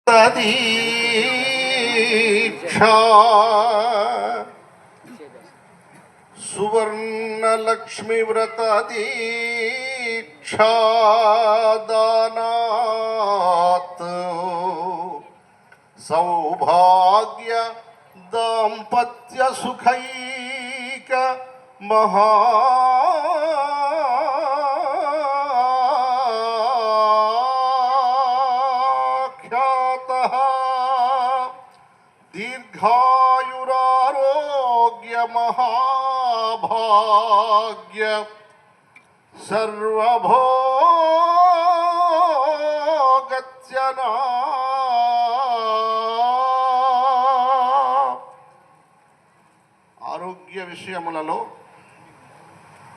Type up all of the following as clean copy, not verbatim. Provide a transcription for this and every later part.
తదీక్షా సువర్ణలక్ష్మి వ్రత దీక్షాదానాత్ సౌభాగ్య దాంపత్య సుఖైక మహాఖ్యాతః దీర్ఘాయురారోగ్య మహాభాగ్య సర్వభోగత్యనా ఆరోగ్య విషయములలో,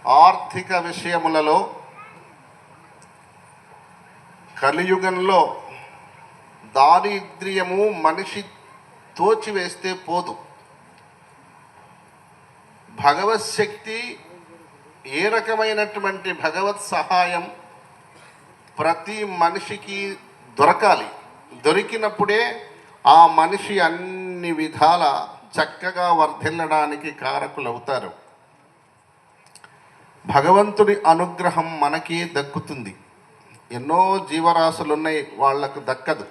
ఆర్థిక విషయములలో కలియుగంలో దారిద్ర్యము మనిషి తోచివేస్తే పోదు. భగవత్ శక్తి, ఏ రకమైనటువంటి భగవత్ సహాయం ప్రతి మనిషికి దొరకాలి. దొరికినప్పుడే ఆ మనిషి అన్ని విధాల చక్కగా వర్ధిల్లడానికి కారకులవుతారు. భగవంతుడి అనుగ్రహం మనకి దక్కుతుంది. ఎన్నో జీవరాశులున్నాయి, వాళ్లకు దక్కదు.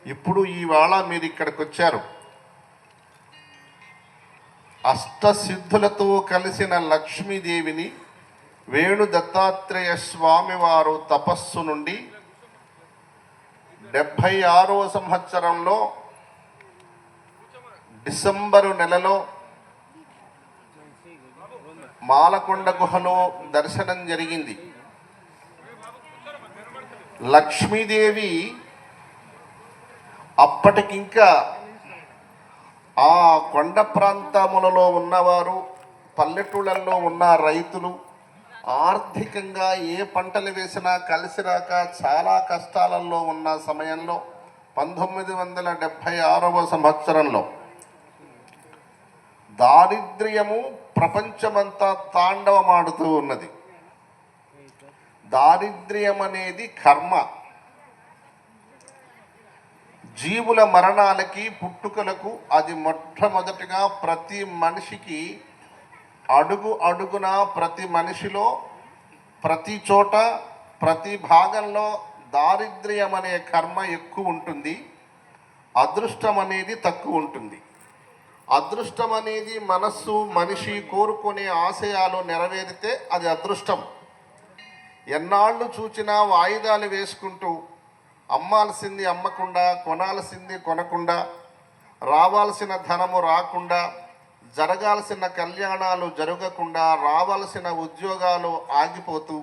ఇప్పుడు ఈవేళ మీరు ఇక్కడికి వచ్చారు. అష్టసిద్ధులతో కలిసిన లక్ష్మీదేవిని వేణు దత్తాత్రేయ స్వామి వారు తపస్సు నుండి 76వ సంవత్సరంలో డిసెంబరు నెలలో మాలకొండ గుహలో దర్శనం జరిగింది. లక్ష్మీదేవి అప్పటికింకా ఆ కొండ ప్రాంతములలో ఉన్నవారు, పల్లెటూళ్ళల్లో ఉన్న రైతులు ఆర్థికంగా ఏ పంటలు వేసినా కలిసి రాక చాలా కష్టాలలో ఉన్న సమయంలో 1976వ సంవత్సరంలో దారిద్ర్యము ప్రపంచమంతా తాండవమాడుతూ ఉన్నది. దారిద్ర్యం అనేది కర్మ. జీవుల మరణాలకి, పుట్టుకలకు అది మొట్టమొదటిగా ప్రతి మనిషికి అడుగు అడుగున, ప్రతి మనిషిలో, ప్రతి చోట, ప్రతి భాగంలో దారిద్ర్యం అనే కర్మ ఎక్కువ ఉంటుంది. అదృష్టం అనేది తక్కువ ఉంటుంది. అదృష్టం అనేది మనస్సు, మనిషి కోరుకునే ఆశయాలు నెరవేరితే అది అదృష్టం. ఎన్నాళ్ళు చూచినా వాయిదాలు వేసుకుంటూ అమ్మాల్సింది అమ్మకుండా, కొనాల్సింది కొనకుండా, రావాల్సిన ధనము రాకుండా, జరగాల్సిన కళ్యాణాలు జరగకుండా, రావాల్సిన ఉద్యోగాలు ఆగిపోతూ,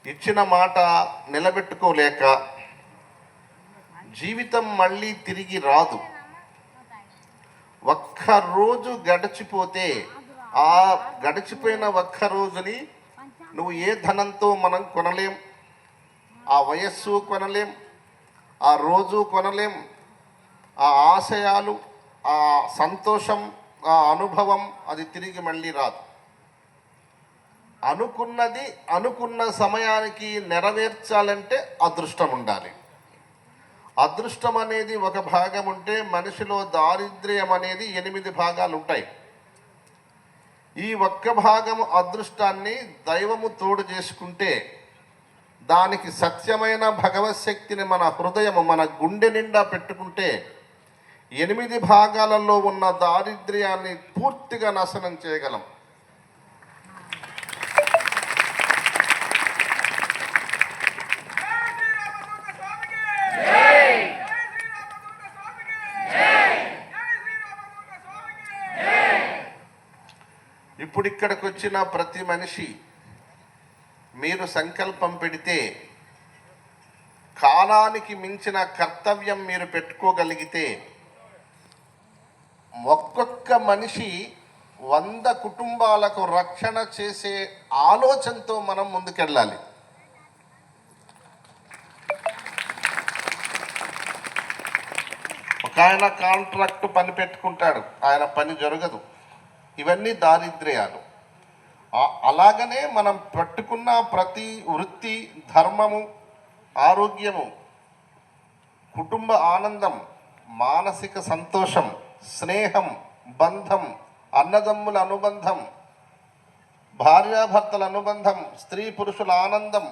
ఇచ్చిన మాట నిలబెట్టుకోలేక జీవితం మళ్ళీ తిరిగి రాదు. ఒక్కరోజు గడిచిపోతే ఆ గడిచిపోయిన ఒక్క రోజుని నువ్వు ఏ ధనంతో మనం కొనలేం. ఆ వయస్సు కొనలేం, ఆ రోజు కొనలేం. ఆ ఆశయాలు, ఆ సంతోషం, ఆ అనుభవం అది తిరిగి మళ్ళీ రాదు. అనుకున్నది అనుకున్న సమయానికి నెరవేర్చాలంటే అదృష్టం ఉండాలి. అదృష్టం అనేది ఒక భాగం ఉంటే మనిషిలో దారిద్ర్యం అనేది 8 భాగాలు ఉంటాయి. ఈ ఒక్క భాగము అదృష్టాన్ని దైవము తోడు చేసుకుంటే, దానికి సత్యమైన భగవత్ శక్తిని మన హృదయము, మన గుండె నిండా పెట్టుకుంటే 8 భాగాలలో ఉన్న దారిద్ర్యాన్ని పూర్తిగా నాశనం చేయగలం. ఇప్పుడు ఇక్కడికి వచ్చిన ప్రతి మనిషి మీరు సంకల్పం పెడితే, కాలానికి మించిన కర్తవ్యం మీరు పెట్టుకోగలిగితే, ఒక్కొక్క మనిషి 100 కుటుంబాలకు రక్షణ చేసే ఆలోచనతో మనం ముందుకెళ్ళాలి. ఒక ఆయన కాంట్రాక్ట్ పని పెట్టుకుంటాడు, ఆయన పని జరగదు. ఇవన్నీ దారిద్ర్యాలు. అలాగనే మనం పట్టుకున్న ప్రతి వృత్తి, ధర్మము, ఆరోగ్యము, కుటుంబ ఆనందం, మానసిక సంతోషం, స్నేహం, బంధం, అన్నదమ్ముల అనుబంధం, భార్యాభర్తల అనుబంధం, స్త్రీ పురుషుల ఆనందం,